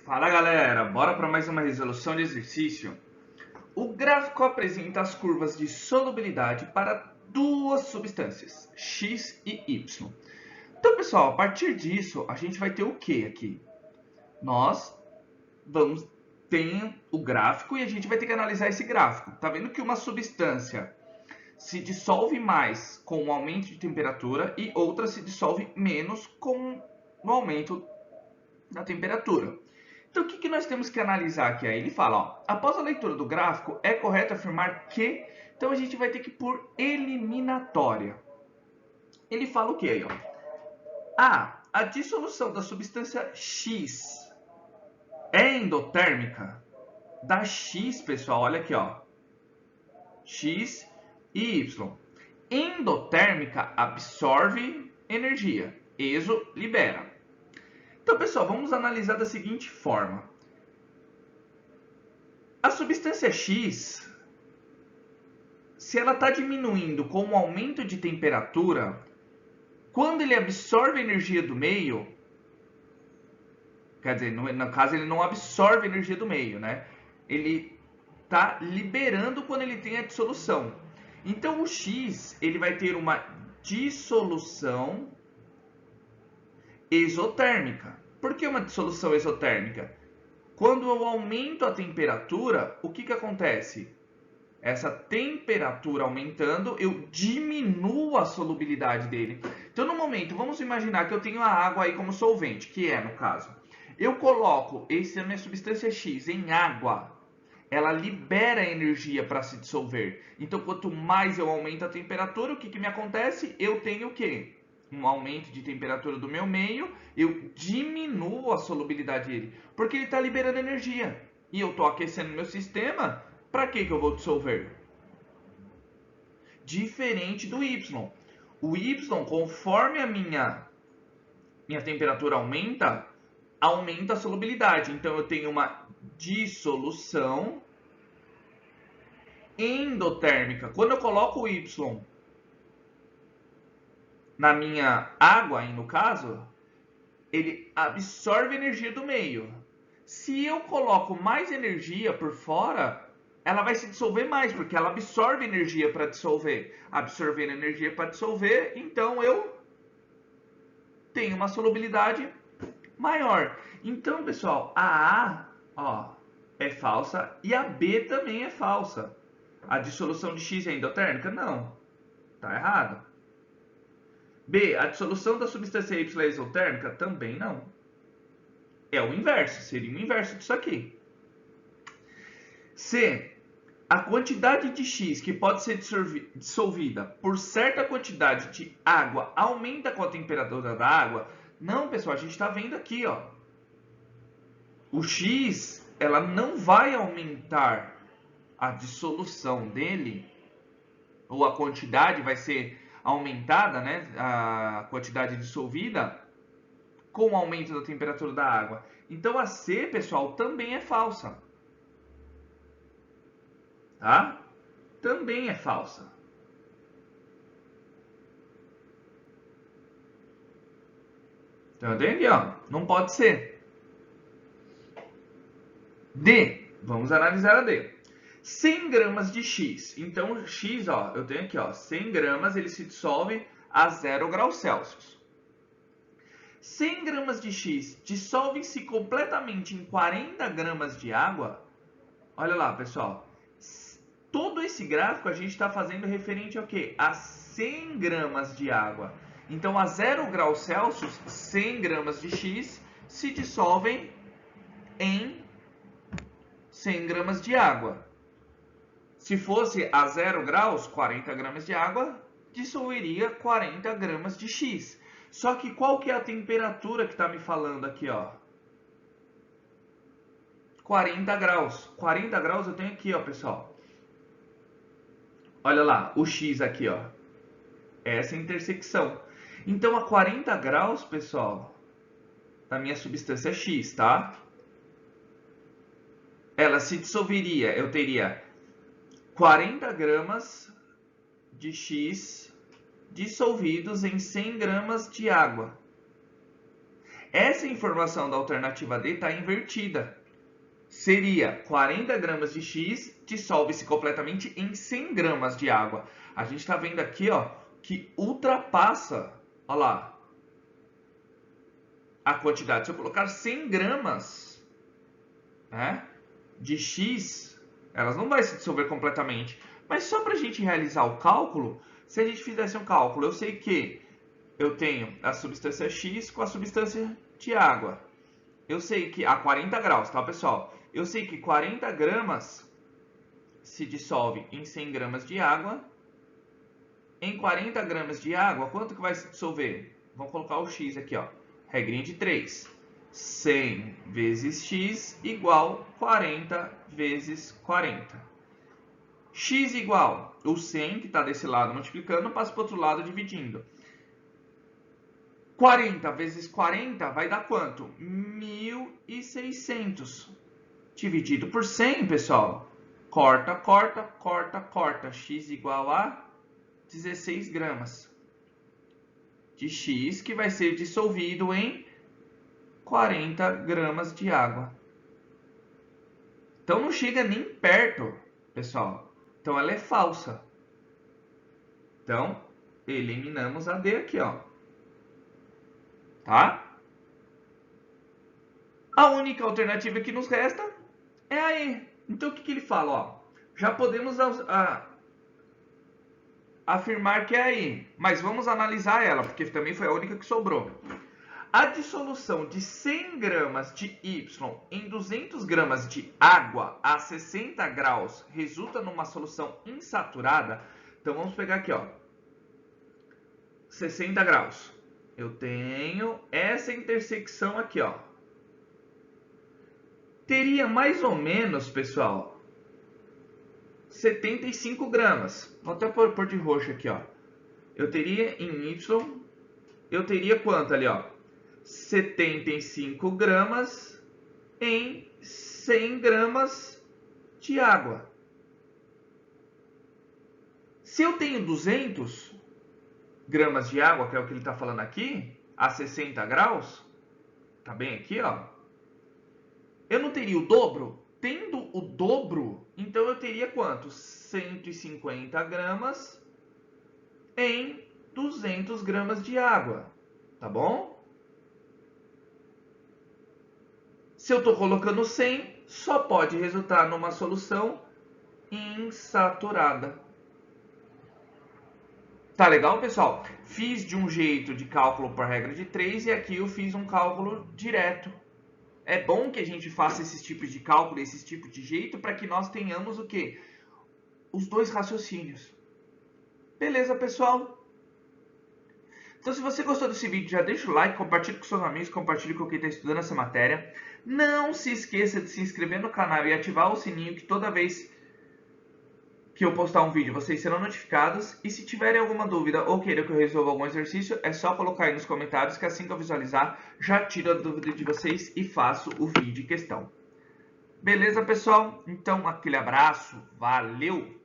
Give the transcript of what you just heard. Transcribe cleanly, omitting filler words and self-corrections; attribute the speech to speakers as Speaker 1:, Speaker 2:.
Speaker 1: Fala galera, bora para mais uma resolução de exercício. O gráfico apresenta as curvas de solubilidade para duas substâncias, X e Y. Então pessoal, a partir disso a gente vai ter o que aqui? Nós vamos ter o gráfico e a gente vai ter que analisar esse gráfico. Tá vendo que uma substância se dissolve mais com o aumento de temperatura e outra se dissolve menos com o aumento da temperatura. Então, o que nós temos que analisar aqui? Aí ele fala, ó, após a leitura do gráfico, é correto afirmar que... Então, a gente vai ter que ir por eliminatória. Ele fala o que aí? Ó? A dissolução da substância X é endotérmica? Da X, pessoal, olha aqui, ó. X e Y. Endotérmica absorve energia. Exo libera. Então, pessoal, vamos analisar da seguinte forma. A substância X, se ela está diminuindo com o aumento de temperatura, quando ele absorve a energia do meio, quer dizer, no caso ele não absorve a energia do meio, né? Ele está liberando quando ele tem a dissolução. Então, o X ele vai ter uma dissolução exotérmica. Por que uma dissolução exotérmica? Quando eu aumento a temperatura, o que acontece? Essa temperatura aumentando, eu diminuo a solubilidade dele. Então, no momento, vamos imaginar que eu tenho a água aí como solvente, que é, no caso. Eu coloco a minha substância X em água, ela libera energia para se dissolver. Então, quanto mais eu aumento a temperatura, o que me acontece? Eu tenho o quê? Um aumento de temperatura do meu meio, eu diminuo a solubilidade dele, porque ele está liberando energia. E eu estou aquecendo meu sistema, para que eu vou dissolver? Diferente do Y. O Y, conforme a minha temperatura aumenta a solubilidade. Então eu tenho uma dissolução endotérmica. Quando eu coloco o Y na minha água, aí no caso, ele absorve energia do meio. Se eu coloco mais energia por fora, ela vai se dissolver mais, porque ela absorve energia para dissolver. Absorvendo energia para dissolver, então eu tenho uma solubilidade maior. Então, pessoal, a ó, é falsa e a B também é falsa. A dissolução de X é endotérmica? Não. Tá errado. B, a dissolução da substância Y é exotérmica? Também não. É o inverso, seria o inverso disso aqui. C, a quantidade de X que pode ser dissolvida por certa quantidade de água aumenta com a temperatura da água? Não, pessoal, a gente está vendo aqui, ó. O X, ela não vai aumentar a dissolução dele, ou a quantidade vai ser aumentada, né, a quantidade dissolvida, com o aumento da temperatura da água. Então a C, pessoal, também é falsa. Tá? Também é falsa. Então, entende? Ó, não pode ser. D. Vamos analisar a D. 100 gramas de X. Então, X, ó, eu tenho aqui, ó, 100 gramas, ele se dissolve a 0 graus Celsius. 100 gramas de X dissolvem-se completamente em 40 gramas de água. Olha lá, pessoal. Todo esse gráfico a gente está fazendo referente ao quê? A 100 gramas de água. Então, a 0 graus Celsius, 100 gramas de X se dissolvem em 100 gramas de água. Se fosse a 0 graus, 40 gramas de água, dissolveria 40 gramas de X. Só que qual que é a temperatura que está me falando aqui, ó? 40 graus. 40 graus eu tenho aqui, ó, pessoal. Olha lá, o X aqui, ó. Essa intersecção. Então, a 40 graus, pessoal, da minha substância X, tá? Ela se dissolveria, eu teria 40 gramas de X dissolvidos em 100 gramas de água. Essa informação da alternativa D está invertida. Seria 40 gramas de X dissolve-se completamente em 100 gramas de água. A gente está vendo aqui, ó, que ultrapassa, ó lá, a quantidade. Se eu colocar 100 gramas, né, de X, elas não vão se dissolver completamente. Mas só para a gente realizar o cálculo, se a gente fizesse um cálculo, eu sei que eu tenho a substância X com a substância de água. Eu sei que a 40 graus, tá, pessoal? Eu sei que 40 gramas se dissolve em 100 gramas de água. Em 40 gramas de água, quanto que vai se dissolver? Vamos colocar o X aqui, ó. Regrinha de 3. 100 vezes X igual 40 vezes 40. X igual o 100, que está desse lado multiplicando, passa para o outro lado dividindo. 40 vezes 40 vai dar quanto? 1.600. Dividido por 100, pessoal. Corta, corta, corta, corta. X igual a 16 gramas de X, que vai ser dissolvido em 40 gramas de água. Então não chega nem perto, pessoal. Então ela é falsa. Então, eliminamos a D aqui, ó. Tá? A única alternativa que nos resta é a E. Então o que ele fala? Ó, já podemos afirmar que é a E, mas vamos analisar ela, porque também foi a única que sobrou. A dissolução de 100 gramas de Y em 200 gramas de água a 60 graus resulta numa solução insaturada. Então vamos pegar aqui, ó, 60 graus. Eu tenho essa intersecção aqui, ó. Teria mais ou menos, pessoal, 75 gramas. Vou até pôr de roxo aqui, ó. Eu teria em Y, eu teria quanto ali, ó? 75 gramas em 100 gramas de água. Se eu tenho 200 gramas de água, que é o que ele está falando aqui, a 60 graus, tá bem aqui, ó. Eu não teria o dobro? Tendo o dobro, então eu teria quanto? 150 gramas em 200 gramas de água, tá bom? Se eu estou colocando 100, só pode resultar numa solução insaturada. Tá legal, pessoal? Fiz de um jeito de cálculo por regra de 3 e aqui eu fiz um cálculo direto. É bom que a gente faça esses tipos de cálculo, esses tipos de jeito, para que nós tenhamos o quê? Os dois raciocínios. Beleza, pessoal? Então, se você gostou desse vídeo, já deixa o like, compartilhe com seus amigos, compartilhe com quem está estudando essa matéria. Não se esqueça de se inscrever no canal e ativar o sininho, que toda vez que eu postar um vídeo, vocês serão notificados. E se tiverem alguma dúvida ou queiram que eu resolva algum exercício, é só colocar aí nos comentários, que assim que eu visualizar, já tiro a dúvida de vocês e faço o vídeo em questão. Beleza, pessoal? Então, aquele abraço. Valeu!